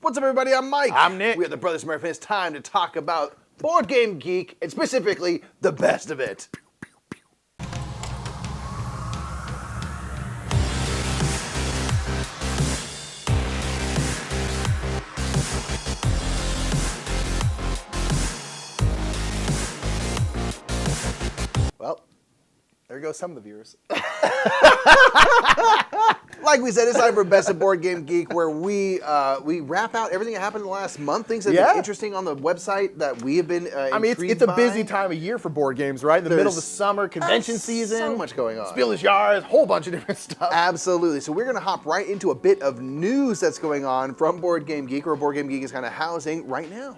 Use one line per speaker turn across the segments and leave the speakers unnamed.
What's up, everybody? I'm Mike.
I'm Nick.
We are the Brothers Murphy. It's time to talk about Board Game Geek, and specifically, the best of it. Well, there goes some of the viewers. Like we said, it's time for Best of Board Game Geek, where we wrap out everything that happened in the last month. Things that have been interesting on the website that we have been
it's a busy time of year for board games, right? In the middle of the summer, convention season.
So much going on.
Spiel des Jahres, whole bunch of different stuff.
Absolutely. So we're going to hop right into a bit of news that's going on from Board Game Geek, where Board Game Geek is kind of housing right now.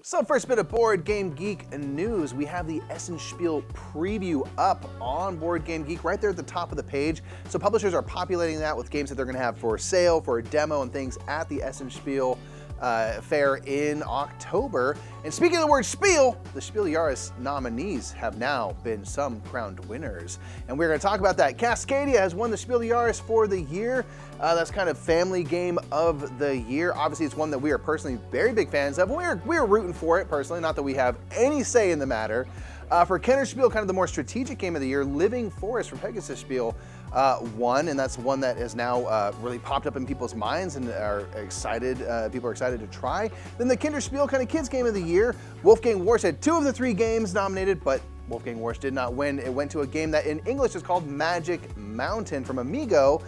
So first bit of Board Game Geek news, we have the Essenspiel preview up on Board Game Geek right there at the top of the page. So publishers are populating that with games that they're going to have for sale, for a demo and things at the Essenspiel fair in October. And speaking of the word spiel, the Spiel des Jahres nominees have now been some crowned winners. And we're going to talk about that. Cascadia has won the Spiel des Jahres for the year. That's kind of family game of the year. Obviously, it's one that we are personally very big fans of. We're rooting for it personally, not that we have any say in the matter. For Kennerspiel, kind of the more strategic game of the year, Living Forest from Pegasus Spiel won, and that's one that has now really popped up in people's minds and are excited. People are excited to try. Then the Kinderspiel, kind of kids game of the year, Wolfgang Warsch had 2 of the 3 games nominated, but Wolfgang Warsch did not win. It went to a game that in English is called Magic Mountain from Amigo.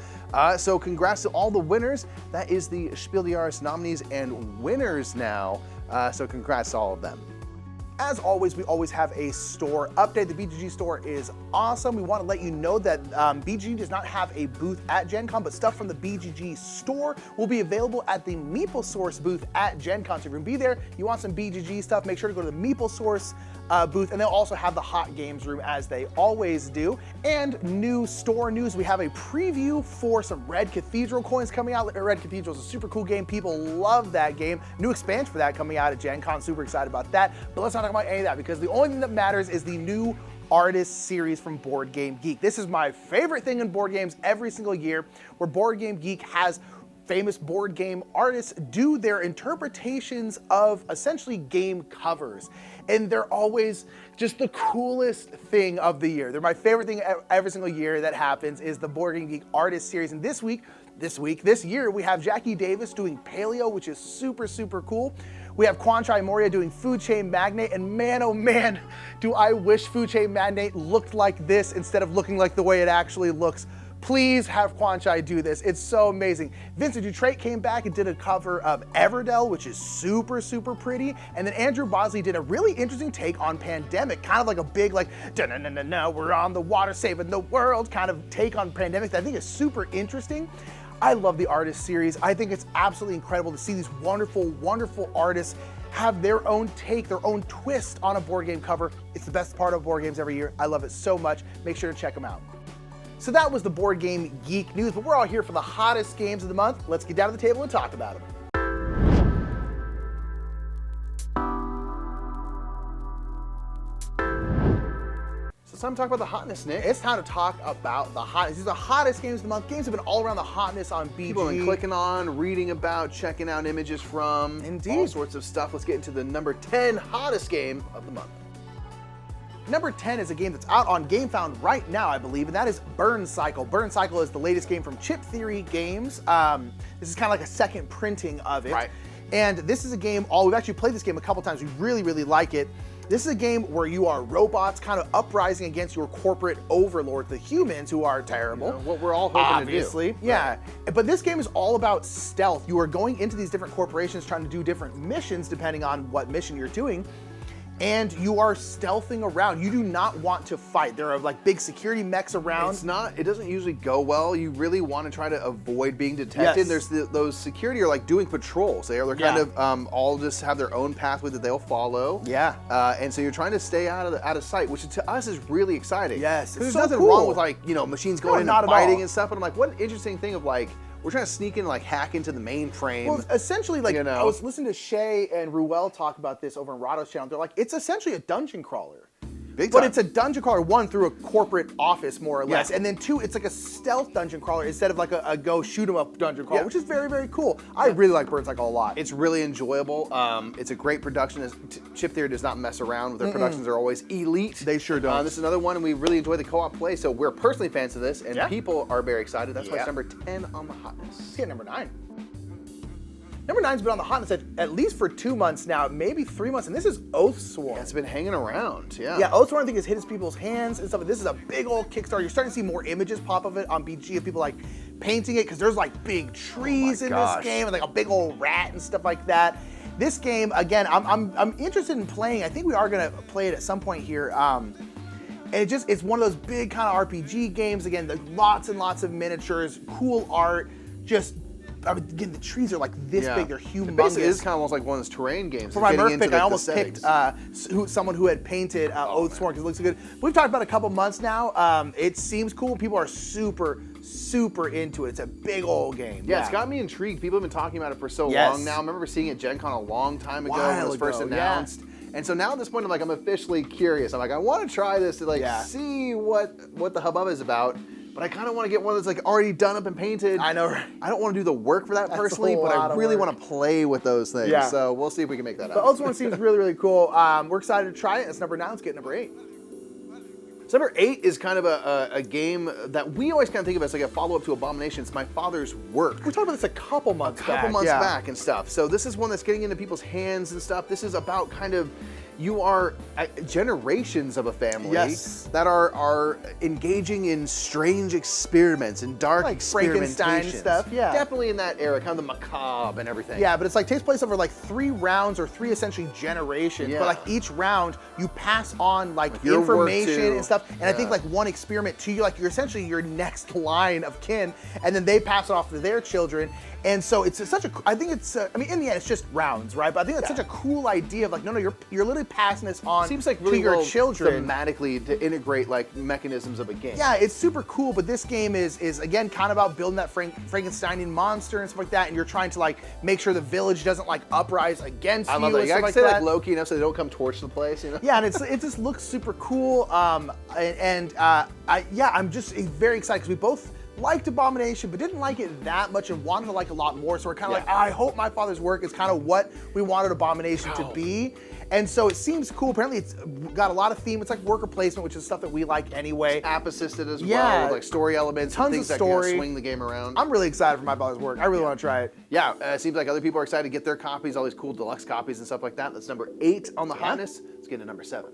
So congrats to all the winners. That is the Spiel des Jahres nominees and winners now. So congrats to all of them.
As always, we always have a store update. The BGG store is awesome. We want to let you know that BGG does not have a booth at Gen Con, but stuff from the BGG store will be available at the MeepleSource booth at Gen Con. So if you're going to be there, you want some BGG stuff, make sure to go to the MeepleSource booth, and they'll also have the Hot Games room as they always do. And new store news, we have a preview for some Red Cathedral coins coming out. Red Cathedral is a super cool game. People love that game. New expansion for that coming out at Gen Con. Super excited about that. But let's not talk about any of that, because the only thing that matters is the new Artist series from Board Game Geek. This is my favorite thing in board games every single year, where Board Game Geek has famous board game artists do their interpretations of essentially game covers. And they're always just the coolest thing of the year. They're my favorite thing every single year that happens is the Board Game Geek Artist series. And this year, we have Jackie Davis doing Paleo, which is super, super cool. We have Kwanchai Moria doing Food Chain Magnate, and man, oh man, do I wish Food Chain Magnate looked like this instead of looking like the way it actually looks. Please have Kwanchai do this. It's so amazing. Vincent Dutrait came back and did a cover of Everdell, which is super, super pretty. And then Andrew Bosley did a really interesting take on Pandemic, kind of like a big, like, da-na-na-na-na, we're on the water saving the world kind of take on Pandemic that I think is super interesting. I love the Artist series. I think it's absolutely incredible to see these wonderful, wonderful artists have their own take, their own twist on a board game cover. It's the best part of board games every year. I love it so much. Make sure to check them out. So that was the Board Game Geek news, but we're all here for the hottest games of the month. Let's get down to the table and talk about them.
So it's time to talk about the hotness, Nick.
It's time to talk about the hotness. These are the hottest games of the month. Games have been all around the hotness on BG.
People have been clicking on, reading about, checking out images from, all sorts of stuff. Let's get into the number 10 hottest game of the month.
Number 10 is a game that's out on GameFound right now, I believe, and that is Burn Cycle. Burn Cycle is the latest game from Chip Theory Games. This is kind of like a second printing of it.
Right.
And this is a game, we've actually played this game a couple times. We really, really like it. This is a game where you are robots kind of uprising against your corporate overlords, the humans, who are terrible.
You know, what we're all hoping
obviously,
to do.
Yeah. Right. But this game is all about stealth. You are going into these different corporations trying to do different missions depending on what mission you're doing. And you are stealthing around. You do not want to fight. There are like big security mechs around.
It doesn't usually go well. You really want to try to avoid being detected.
Yes.
There's those security are like doing patrols. They're kind of all just have their own pathway that they'll follow.
Yeah.
And so you're trying to stay out of sight, which to us is really exciting.
Yes.
Because
It's
there's
so
nothing
cool.
wrong with like, machines going in
not
and
at
fighting
all.
and stuff. But I'm like, what an interesting thing of like, we're trying to sneak in and like hack into the mainframe.
Well, essentially, like,
You know.
I was listening to Shay and Ruel talk about this over on Rado's channel. They're like, it's essentially a dungeon crawler.
Big
But
time.
it's a dungeon crawler, one, through a corporate office, more or less.
Yeah.
And then two, it's like a stealth dungeon crawler instead of like a go shoot 'em up dungeon crawler,
Yeah.
which is very, very cool. I really like Bird Cycle a lot.
It's really enjoyable. It's a great production. Chip Theory does not mess around with their productions. Are always elite.
They sure don't.
This is another one, and we really enjoy the co-op play. So we're personally fans of this, and
Yeah.
people are very excited. That's why
Yeah.
it's number 10 on the hotness.
Let's get number 9. Number 9's been on the hotness at least for 2 months now, maybe 3 months, and this is Oathsworn.
It's been hanging around. Yeah.
Yeah, Oathsworn I think has hit people's hands and stuff. This is a big old Kickstarter. You're starting to see more images pop of it on BG of people like painting it because there's like big trees in
gosh.
this game and like a big old rat and stuff like that. This game, again, I'm interested in playing. I think we are gonna play it at some point here. And it's one of those big kind of RPG games. Again, lots and lots of miniatures, cool art, again, the trees are like this big, they're humongous.
It basically is kind of almost like one of those terrain games.
For my
getting
Murph
into
pick,
the
I almost picked
settings.
someone who had painted Oathsworn because it looks so good. We've talked about it a couple months now. It seems cool. People are super into it. It's a big old game.
Yeah, it's got me intrigued. People have been talking about it for so
Yes.
long now. I remember seeing it at Gen Con a long time ago when it
While
was first
ago, yeah.
announced. And so now at this point, I'm officially curious. I'm like, I want to try this to see what the hubbub is about. But I kind of want to get one that's like already done up and painted.
I know, right?
I don't want to do the work for that
That's
personally,
a
but
lot
I
of
really
work.
want to play with those things.
Yeah.
So we'll see if we can make that
But
up.
Oathsworn seems really, really cool. We're excited to try it. It's number 9. Let's get number 8.
So number 8 is kind of a game that we always kind of think of as like a follow-up to Abomination. It's My Father's Work.
We talked about this a couple months
Months back and stuff. So this is one that's getting into people's hands and stuff. This is about kind of you are generations of a family that are engaging in strange experiments and dark
Like Frankenstein
experimentations.
stuff, yeah.
Definitely in that era, kind of the macabre and everything.
Yeah, but it's like takes place over like 3 rounds or 3 essentially generations.
Yeah.
But like each round, you pass on like
your work
information
too.
and stuff. And I think like one experiment to you, like you're essentially your next line of kin, and then they pass it off to their children. And so it's such a. I think it's. I mean, in the end, it's just rounds, right? But I think that's such a cool idea of like, no, you're literally passing this on
Seems like really
to your
well
children.
thematically to integrate like mechanisms of a game.
Yeah, it's super cool, but this game is again kind of about building that Frankensteinian monster and stuff like that, and you're trying to like make sure the village doesn't like uprise against
I
you
love that.
and
You
stuff
gotta
like
say
that.
like low key enough so they don't come torch the place, you know?
Yeah, and it just looks super cool. I'm just very excited because we both liked Abomination, but didn't like it that much and wanted to like a lot more. So we're kind of like, I hope My Father's Work is kind of what we wanted Abomination to be. And so it seems cool. Apparently, it's got a lot of theme. It's like worker placement, which is stuff that we like anyway.
App assisted as
Yeah.
well, with like story elements,
Tons
and things
of
that can
story.
swing the game around.
I'm really excited for My Father's Work. I really want to try it.
Yeah, it seems like other people are excited to get their copies, all these cool deluxe copies and stuff like that. That's number 8 on the hotness. Let's get to number 7.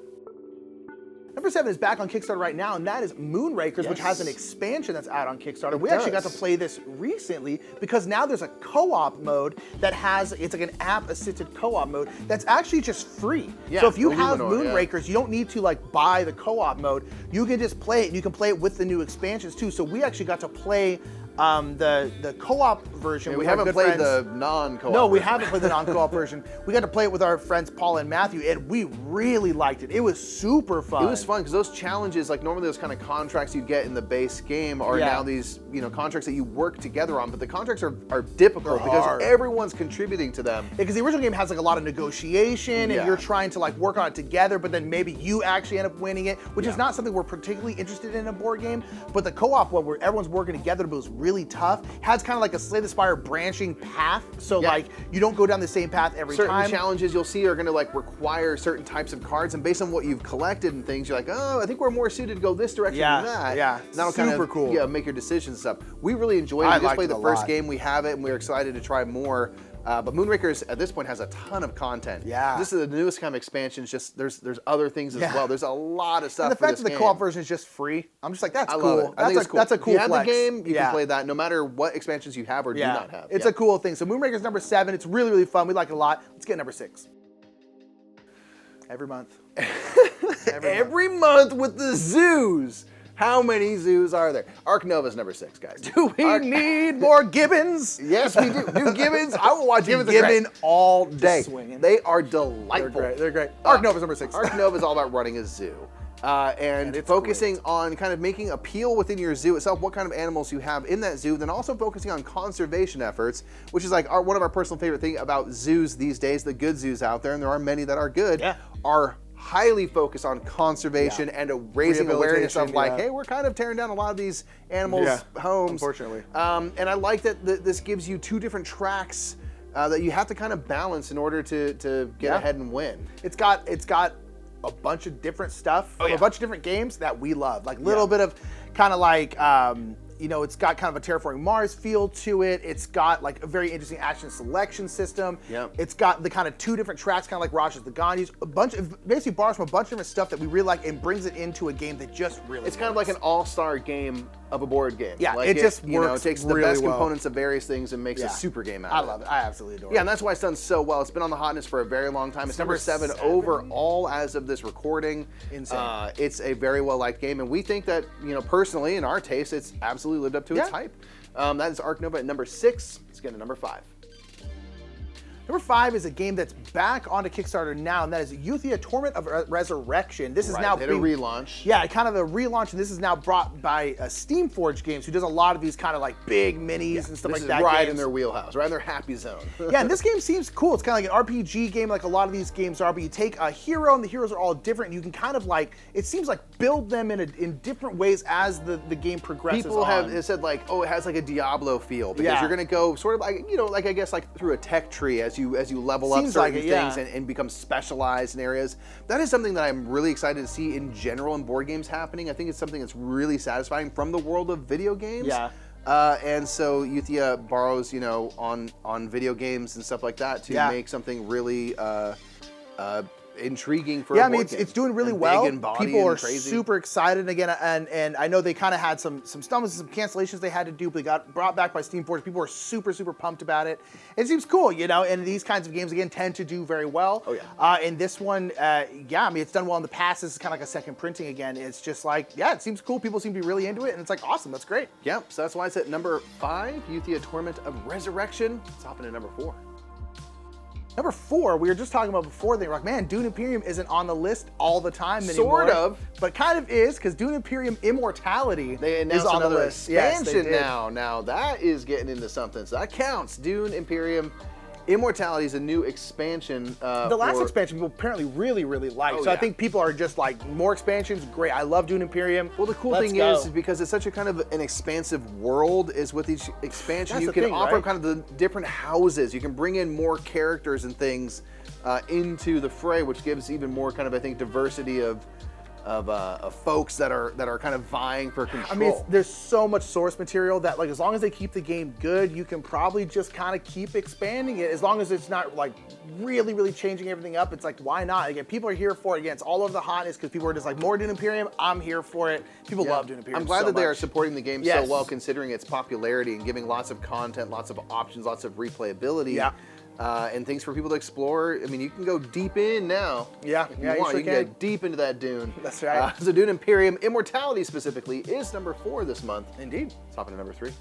Number 7 is back on Kickstarter right now, and that is Moonrakers, which has an expansion that's out on Kickstarter. We actually got to play this recently because now there's a co-op mode that it's like an app-assisted co-op mode that's actually just free.
Yeah,
so if you have
Illuminor,
Moonrakers, you don't need to like buy the co-op mode. You can just play it, and you can play it with the new expansions too. So we actually got to play the co-op version.
Yeah,
with
we
our
haven't
good
played
friends.
the non-co-op.
No, we
version.
haven't played the non-co-op version. We got to play it with our friends Paul and Matthew, and we really liked it. It was super fun.
It was fun because those challenges, like normally those kind of contracts you get in the base game are now these, contracts that you work together on, but the contracts are difficult because
hard.
everyone's contributing to them.
Because the original game has like a lot of negotiation and you're trying to like work on it together, but then maybe you actually end up winning it, which is not something we're particularly interested in a board game. But the co-op one where everyone's working together but it was really tough, has kind of like a Slay the Spire branching path. So like you don't go down the same path every
certain
time.
challenges you'll see are going to like require certain types of cards, and based on what you've collected and things, you're like, oh, I think we're more suited to go this direction than that.
Yeah,
And that'll
super
kind of
cool.
make your decisions and stuff. We really enjoyed it.
I
We just
liked
played
it
the
a
first
lot.
game. We have it, and we're excited to try more. But Moonrakers at this point has a ton of content.
Yeah.
This is the newest kind of expansion. It's just there's other things as well. There's a lot of stuff.
And the
for
fact
this
that the
game.
co-op version is just free, I'm just like, that's
I
cool.
love it. I think it's cool.
That's a cool
If you
flex.
have the game, you can play that no matter what expansions you have or do not have.
It's a cool thing. So Moonraker's number 7. It's really, really fun. We like it a lot. Let's get number 6. Every month.
Every month with the zoos. How many zoos are there? Ark Nova's number 6, guys.
Do we need more Gibbons?
Yes, we do. Dude, Gibbons, I will watch
Gibbons
Gibbon all day.
swinging.
They are delightful.
They're great. Ark Nova's number 6.
Ark Nova is all about running a zoo. And
it's
focusing on kind of making appeal within your zoo itself, what kind of animals you have in that zoo, then also focusing on conservation efforts, which is like one of our personal favorite thing about zoos these days, the good zoos out there, and there are many that are good, are highly focused on conservation and raising awareness of like, hey, we're kind of tearing down a lot of these animals' homes.
Unfortunately.
And I like that this gives you 2 different tracks that you have to kind of balance in order to get ahead and win.
It's got a bunch of different stuff from a bunch of different games that we love. Like little bit of kind of like, you know, it's got kind of a Terraforming Mars feel to it. It's got like a very interesting action selection system.
Yep.
It's got the kind of 2 different tracks, kind of like Rajas the Gandhis. A bunch of, basically borrows from a bunch of different stuff that we really like and brings it into a game that just really
It's kind of like an all-star game of a board game.
Yeah,
like
it just
you know, it
works
takes the
really
best
well.
components of various things and makes a super game out
I
of it.
love it. I absolutely adore it.
Yeah, and that's why it's done so well. It's been on the hotness for a very long time. It's number 7 overall as of this recording.
Insane.
It's a very well-liked game, and we think that, you know, personally, in our taste, it's absolutely lived up to its hype. That is Ark Nova at number 6. Let's get to number 5.
Number 5 is a game that's back onto Kickstarter now, and that is Euthia Torment of Resurrection. This is now
They had a relaunch.
Yeah, kind of a relaunch, and this is now brought by Steamforged Games, who does a lot of these kind of like big minis and stuff like that.
Right in their wheelhouse, right in their happy zone.
Yeah, and this game seems cool. It's kind of like an RPG game, like a lot of these games are. But you take a hero, and the heroes are all different. And you can kind of like, it seems like build them in different ways as the game progresses.
People have said like, oh, it has like a Diablo feel because you're gonna go sort of like, you know, like I guess like through a tech tree as you level up certain things and become specialized in areas. That is something that I'm really excited to see in general in board games happening. I think it's something that's really satisfying from the world of video games.
Yeah.
And so Euthia borrows, you know, on video games and stuff like that to make something really intriguing for a
I mean,
board game.
it's doing really
and
well.
big and body
People
and
are
crazy.
super excited again, and I know they kind of had some stumbles and some cancellations they had to do, but they got brought back by Steamforged. People are super pumped about it. It seems cool, you know. And these kinds of games again tend to do very well.
Oh yeah.
And this one, I mean, it's done well in the past. This is kind of like a second printing again. It's just like, it seems cool. People seem to be really into it, and it's like awesome. That's great.
Yep. So that's why it's at number 5. Euthia Torment of Resurrection. It's hopping to number 4.
Number 4, we were just talking about before, they were like, man, Dune Imperium isn't on the list all the time anymore.
Sort of.
But kind of is, because Dune Imperium Immortality
They announced
is on
another
the list. Yes, they
expansion
did.
now. Now that is getting into something. So that counts. Dune Imperium Immortality is a new expansion.
The last expansion people apparently really liked.
Oh,
so I
yeah.
think people are just like, more expansions, great. I love Dune Imperium.
Well, the cool
Let's
thing
go.
is because it's such a kind of an expansive world, is with each expansion
That's
you
the
can
thing,
offer
right?
kind of the different houses. You can bring in more characters and things into the fray, which gives even more kind of, I think, diversity of folks that are kind of vying for control.
I mean, there's so much source material that, like, as long as they keep the game good, you can probably just kind of keep expanding it. As long as it's not like really changing everything up, it's like, why not? Again, people are here for it. Again, it's all over the hotness because people are just like, more Dune Imperium. I'm here for it. People love Dune Imperium.
I'm glad
so
that they are
much.
supporting the game
Yes.
so well, considering its popularity and giving lots of content, lots of options, lots of replayability.
Yeah.
And things for people to explore. I mean, you can go deep in now.
Yeah,
if
yeah, you
want.
sure
You can
can.
get deep into that Dune.
That's right.
So Dune Imperium Immortality specifically is number 4 this month.
Indeed.
It's hopping to number 3.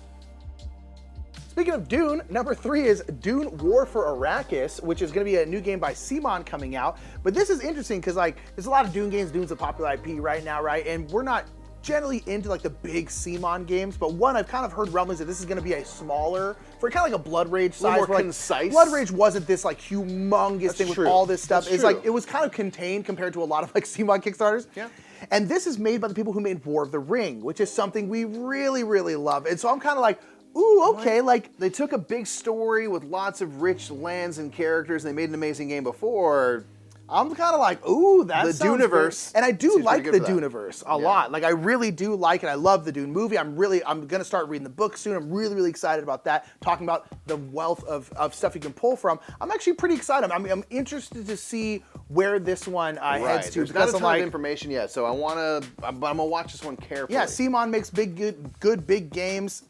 Speaking of Dune, number 3 is Dune War for Arrakis, which is going to be a new game by CMON coming out. But this is interesting because, like, there's a lot of Dune games. Dune's a popular IP right now, right? And we're not generally into like the big CMON games, but one, I've kind of heard rumblings that this is going to be a smaller, for kind of like a Blood Rage size.
more
where, like,
concise.
Blood Rage wasn't this like humongous thing
true.
with all this stuff.
That's
It's
true.
like, it was kind of contained compared to a lot of like CMON Kickstarters.
Yeah.
And this is made by the people who made War of the Ring, which is something we really love. And so I'm kind of like, ooh, okay, like,
They took a big story with lots of rich lands and characters, and they made an amazing game before.
I'm kind of like, ooh, that
The
sounds
Duneverse
good. And I do
seems
like
pretty
the
good for that.
Duneverse a lot. Like, I really do like it. I love the Dune movie. I'm gonna start reading the book soon. I'm really excited about that. Talking about the wealth of stuff you can pull from. I'm actually pretty excited. I'm interested to see where this one heads to.
There's not a
Because
ton
I'm like,
of information yet, so I'm gonna watch this one carefully.
yeah, CMON makes good big games.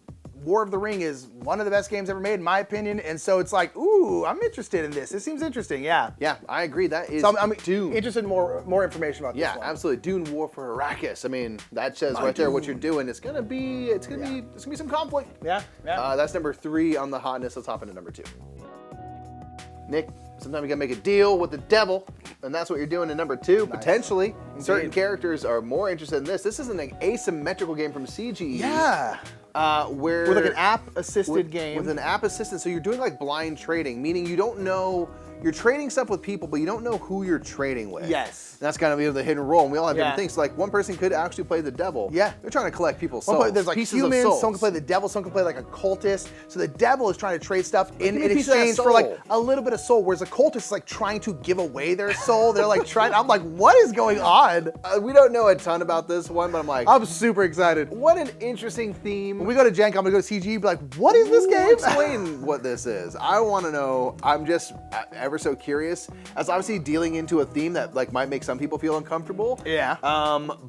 War of the Ring is one of the best games ever made, in my opinion. And so it's like, ooh, I'm interested in this. It seems interesting, yeah.
Yeah, I agree. That is
So I'm
Dune.
interested in more information about
Yeah,
this one.
absolutely. Dune War for Arrakis. I mean, that says right there what you're doing. It's gonna be some conflict.
Yeah.
That's number 3 on the hotness. Let's hop into number 2. Nick, sometimes you gotta make a deal with the devil, and that's what you're doing in number 2. Potentially, certain characters are more interested in this. This is an asymmetrical game from CGE.
Yeah.
Where
With like an app-assisted game.
with an app assistant, so you're doing like blind trading, meaning you don't know, you're trading stuff with people, but you don't know who you're trading with.
Yes.
that's kind of the hidden role, and we all have
Yeah.
different things. So, like, one person could actually play the devil.
Yeah.
They're trying to collect people's
One
souls.
play- there's like
pieces
humans,
of souls.
someone can play the devil, someone can play like a cultist. So the devil is trying to trade stuff in
me a piece of that
exchange for like
soul.
a little bit of soul, whereas a cultist is like trying to give away their soul. They're like trying, I'm like, what is going on?
We don't know a ton about this one, but I'm like,
I'm super excited.
what an interesting theme.
When we go to Gen Con, I'm gonna go to CG, be like, what is this game?
Explain what this is. I want to know. I'm just ever so curious. As obviously dealing into a theme that like might make some people feel uncomfortable.
Yeah.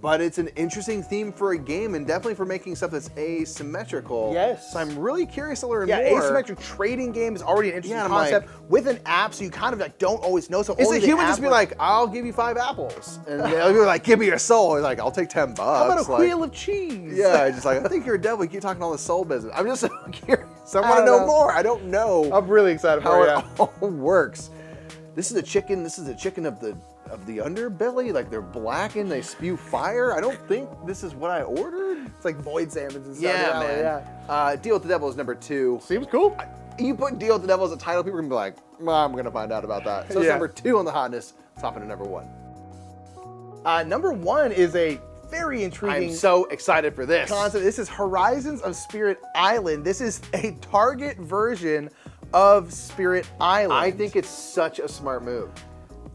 But it's an interesting theme for a game, and definitely for making stuff that's asymmetrical.
Yes.
So I'm really curious to learn
Yeah,
more.
asymmetric trading game is already an interesting
Yeah, I'm
concept with an app, so you kind of like don't always know. So
Is
only
a
the
human
app
just be
will-
like, I'll give you 5 apples, and they'll be like, give me your soul. He's like, I'll take $10.
how about a
like,
wheel of cheese?
Yeah, just like I think you're a devil. You keep talking all this soul business. I'm just so curious. I
I
want to
don't
know
know.
more. I don't know
I'm really excited
how
for
it
it.
all works. This is a chicken. This is a chicken of the underbelly. Like they're black and they spew fire. I don't think this is what I ordered.
It's like void salmons and stuff.
Yeah, man.
Yeah.
Deal with the Devil is number 2.
Seems cool.
You put Deal with the Devil as a title, people are gonna be like, well, I'm gonna find out about that. So it's
Yeah.
number 2 on the hotness, topping to number 1.
Number 1 is a very intriguing
I'm so excited for this.
concept. This is Horizons of Spirit Island. This is a Target version of Spirit Island.
I think it's such a smart move.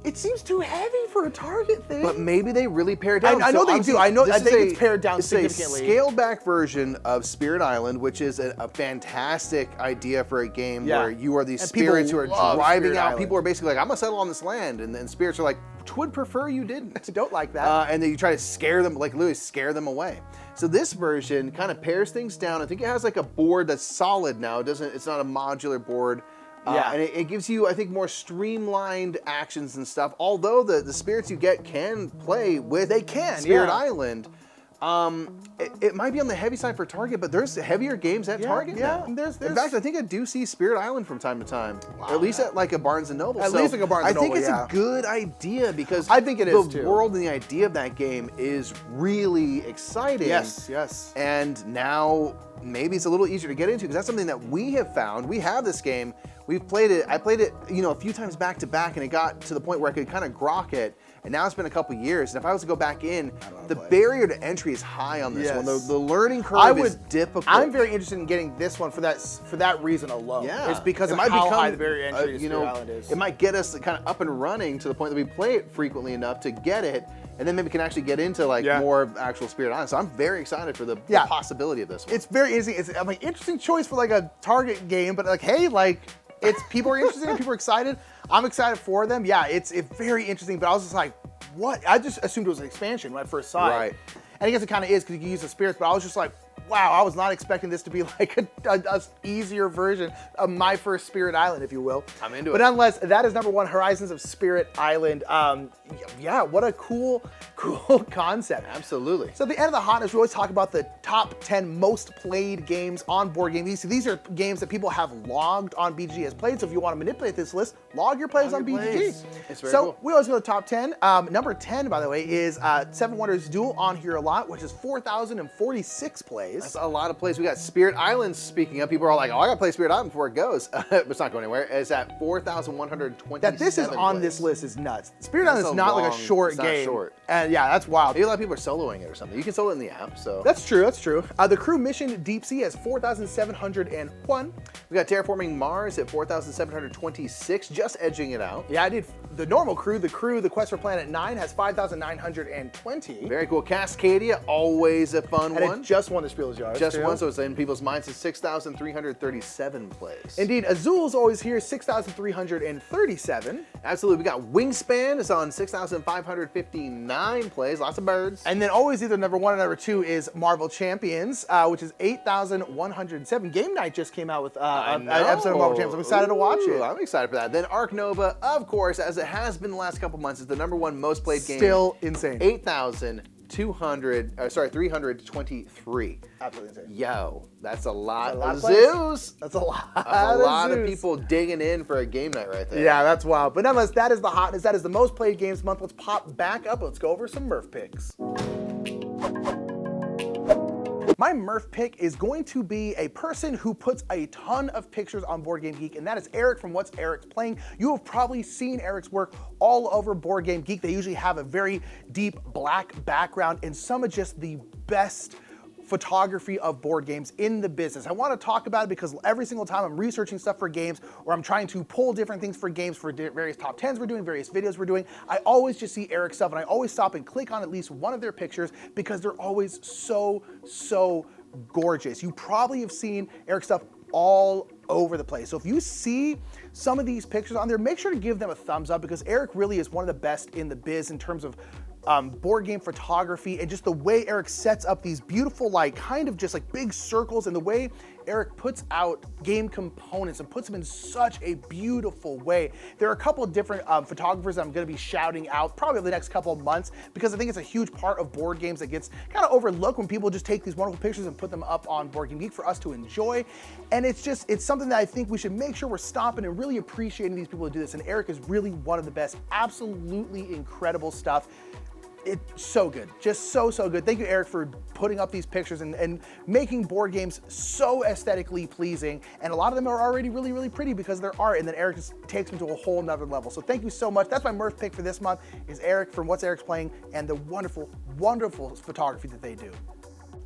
it seems too heavy for a Target thing.
But maybe they really pared down.
I know they
obviously,
do. I know-
this
I think
is
it's pared down
it's
significantly.
a scaled back version of Spirit Island, which is a fantastic idea for a game
Yeah.
where you are these
And people
spirits who are
love
driving
Spirit
out.
Island.
People are basically like, I'm gonna settle on this land, and then spirits are like, would prefer you didn't.
don't like that.
And then you try to scare them, like literally scare them away. So this version kind of pares things down. I think it has like a board that's solid now. It's not a modular board.
Yeah.
And it gives you, I think, more streamlined actions and stuff. Although the spirits you get can play with Spirit
yeah.
Island. It might be on the heavy side for Target, but there's heavier games at Target
yeah,
now.
there's-
In fact, I think I do see Spirit Island from time to time. At least at like a Barnes & Noble.
At
So
least like a Barnes &
I think
Noble,
it's
yeah.
a good idea because
I think it is,
the
too.
world and the idea of that game is really exciting.
yes.
And now maybe it's a little easier to get into because that's something that we have found. We have this game. We've played it. I played it, a few times back to back, and it got to the point where I could kind of grok it. And now it's been a couple years. And if I was to go back in, the barrier to entry is high on this one.
Yes.
The learning curve is difficult.
I'm very interested in getting this one for that reason alone.
Yeah,
It's because
it
of
might
how
become,
high the barrier to entry to Spirit Island is.
It might get us kind of up and running to the point that we play it frequently enough to get it, and then maybe we can actually get into like
Yeah.
more of actual Spirit Island. So I'm very excited for the
Yeah.
possibility of this one.
It's very interesting. It's I'm like interesting choice for like a Target game, but like, hey, like it's people are interested and people are excited. I'm excited for them. Yeah, it's very interesting. But I was just like, what? I just assumed it was an expansion when I first saw
Right.
it. And I guess it kind of is because you can use the spirits. But I was just like, wow, I was not expecting this to be like a easier version of my first Spirit Island, if you will.
I'm into
But
it.
nonetheless, that is number 1, Horizons of Spirit Island. Yeah, what a cool concept.
Absolutely.
So at the end of the hotness, we always talk about the top 10 most played games on Board Game Geek. So these are games that people have logged on BGG as played. So if you want to manipulate this list, log your plays
Log
on
your
BGG.
plays. It's very
So
cool.
we always go to the top 10. Number 10, by the way, is Seven Wonders Duel on here a lot, which is 4,046 plays.
That's a lot of plays. We got Spirit Island. Speaking of, people are like, "Oh, I gotta play Spirit Island before it goes." But it's not going anywhere. It's at 4,127.
That this is on
plays.
this list is nuts. Spirit
That's
Island is
a
not like a
long-
short
it's not
game.
short.
And yeah, that's wild.
Maybe a lot of people are soloing it or something. You can solo it in the app. So
That's true, that's true. The crew mission Deep Sea has 4,701.
we got Terraforming Mars at 4,726, just edging it out.
Yeah, I did the normal crew. The Quest for Planet 9 has 5,920.
Very cool. Cascadia, always a fun
And
one.
it just won the Spiel's Yards.
Just
too.
one, so it's in people's minds. It's 6,337 plays.
Indeed, Azul's always here, 6,337.
Absolutely. We got Wingspan. It's on 6,559 plays. Lots of birds.
And then always either number 1 or number 2 is Marvel Champions, which is 8,107. Game Night just came out with an episode of Marvel Champions. I'm excited to watch
Ooh,
it.
I'm excited for that. Then Ark Nova, of course, as it has been the last couple months, is the number 1 most played game.
Still insane.
323.
Absolutely insane.
Yo, that's a lot,
That's a lot
of
of plays.
zoos.
That's a lot.
That's a lot of
Zeus.
people digging in for a game night right there.
Yeah, that's wild. But nonetheless, that is the hotness. That is the most played games month. Let's pop back up. Let's go over some Murph picks. My Murph pick is going to be a person who puts a ton of pictures on Board Game Geek, and that is Eric from What's Eric's Playing. You have probably seen Eric's work all over Board Game Geek. They usually have a very deep black background and some of just the best photography of board games in the business. I want to talk about it because every single time I'm researching stuff for games or I'm trying to pull different things for games for various top 10s we're doing, various videos we're doing, I always just see Eric's stuff and I always stop and click on at least one of their pictures because they're always so gorgeous. You probably have seen Eric's stuff all over the place. So if you see some of these pictures on there, make sure to give them a thumbs up because Eric really is one of the best in the biz in terms of board game photography and just the way Eric sets up these beautiful, like kind of just like big circles, and the way Eric puts out game components and puts them in such a beautiful way. There are a couple of different photographers that I'm going to be shouting out probably over the next couple of months because I think it's a huge part of board games that gets kind of overlooked when people just take these wonderful pictures and put them up on Board Game Geek for us to enjoy. And it's something that I think we should make sure we're stopping and really appreciating these people who do this. And Eric is really one of the best. Absolutely incredible stuff. It's so good, just so good. Thank you, Eric, for putting up these pictures and making board games so aesthetically pleasing. And a lot of them are already really pretty because they're art, and then Eric just takes them to a whole nother level. So thank you so much. That's my Murph pick for this month is Eric from What's Eric's Playing and the wonderful photography that they do.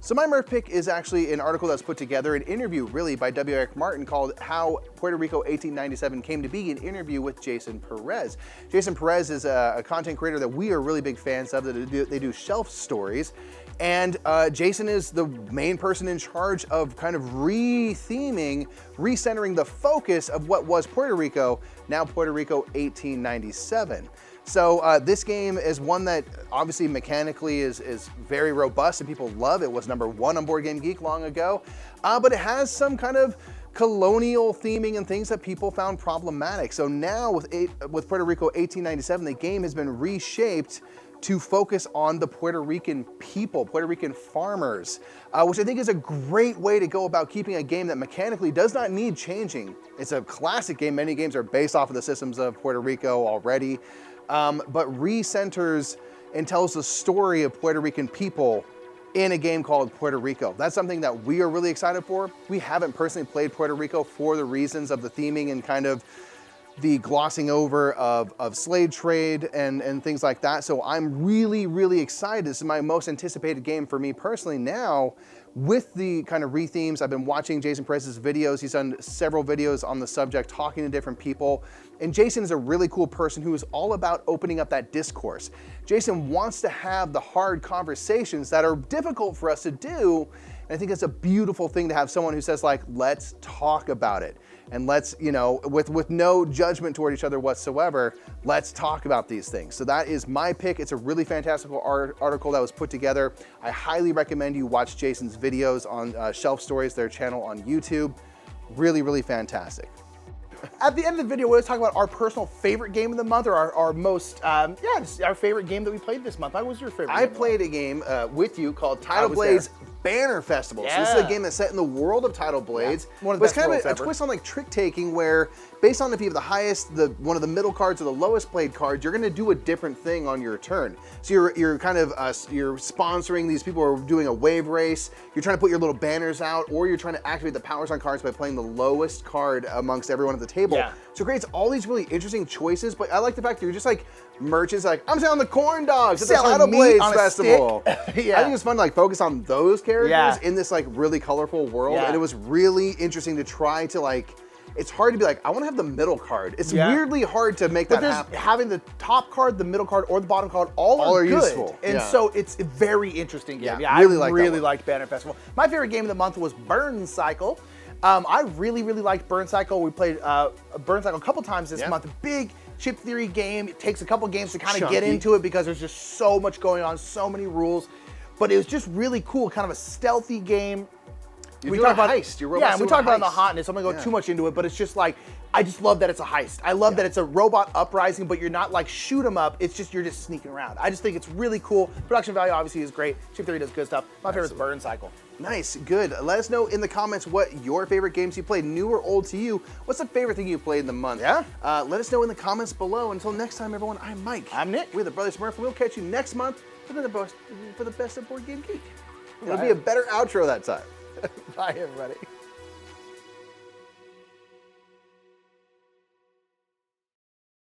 So my Murph pick is actually an article that's put together, an interview really by W. Eric Martin called How Puerto Rico 1897 Came to Be, an interview with Jason Perez. Jason Perez is a content creator that we are really big fans of. They do shelf stories. And Jason is the main person in charge of kind of re-theming, recentering the focus of what was Puerto Rico, now Puerto Rico 1897. So this game is one that obviously mechanically is very robust and people love it. It was #1 on Board Game Geek long ago, but it has some kind of colonial theming and things that people found problematic. So now with Puerto Rico 1897, the game has been reshaped to focus on the Puerto Rican people, Puerto Rican farmers, which I think is a great way to go about keeping a game that mechanically does not need changing. It's a classic game. Many games are based off of the systems of Puerto Rico already. But recenters and tells the story of Puerto Rican people in a game called Puerto Rico. That's something that we are really excited for. We haven't personally played Puerto Rico for the reasons of the theming and kind of the glossing over of slave trade and things like that. So I'm really excited. This is my most anticipated game for me personally now with the kind of re-themes. I've been watching Jason Perez's videos. He's done several videos on the subject, talking to different people. And Jason is a really cool person who is all about opening up that discourse. Jason wants to have the hard conversations that are difficult for us to do. And I think it's a beautiful thing to have someone who says like, let's talk about it. And let's, you know, with no judgment toward each other whatsoever, let's talk about these things. So that is my pick. It's a really fantastical article that was put together. I highly recommend you watch Jason's videos on Shelf Stories, their channel on YouTube. Really fantastic.
At the end of the video, we always talk about our personal favorite game of the month or our most, just our favorite game that we played this month. What was your favorite game?
I played a game with you called Tidal Blades Banner Festival.
Yeah.
So this is a game that's set in the world of Tidal Blades.
Yeah. One of the best
kind of
worlds
a
ever.
twist on like trick taking where based on if you have the highest, one of the middle cards or the lowest played cards, you're gonna do a different thing on your turn. So you're kind of, you're sponsoring these people who are doing a wave race. You're trying to put your little banners out, or you're trying to activate the powers on cards by playing the lowest card amongst everyone at the table.
Yeah.
So it creates all these really interesting choices, but I like the fact that you're just like merchants like, I'm selling the corn dogs at the
Selling
Tidal
meat
Blades
on a
Festival.
stick. Yeah.
I think it's fun to like focus on those characters in this like really colorful world.
Yeah.
And it was really interesting to try to like, it's hard to be like, I want to have the middle card. It's weirdly hard to make that happen.
Having the top card, the middle card, or the bottom card, all are good.
Useful.
And so it's a very interesting game.
Yeah,
I
really like that
really
one.
liked Banner Festival. My favorite game of the month was Burn Cycle. I really liked Burn Cycle. We played Burn Cycle a couple times this month. A big chip theory game. It takes a couple games to kind of get into it because there's just so much going on, so many rules. But it was just really cool, kind of a stealthy game.
We talk about heist. You're
Yeah, and we talk about the
heist.
hotness. I'm gonna go too much into it, but it's just like, I just love that it's a heist. I love that it's a robot uprising, but you're not like shoot 'em up. It's just, you're just sneaking around. I just think it's really cool. Production value obviously is great. Chip theory does good stuff. My favorite is Burn Cycle.
Nice, good. Let us know in the comments what your favorite games you played, new or old to you. What's the favorite thing you played in the month?
Yeah.
Let us know in the comments below. Until next time, everyone, I'm Mike.
I'm Nick.
We're the Brothers Smurf, and we'll catch you next month for the best of Board Game Geek. It'll be a better outro that time.
Bye, everybody.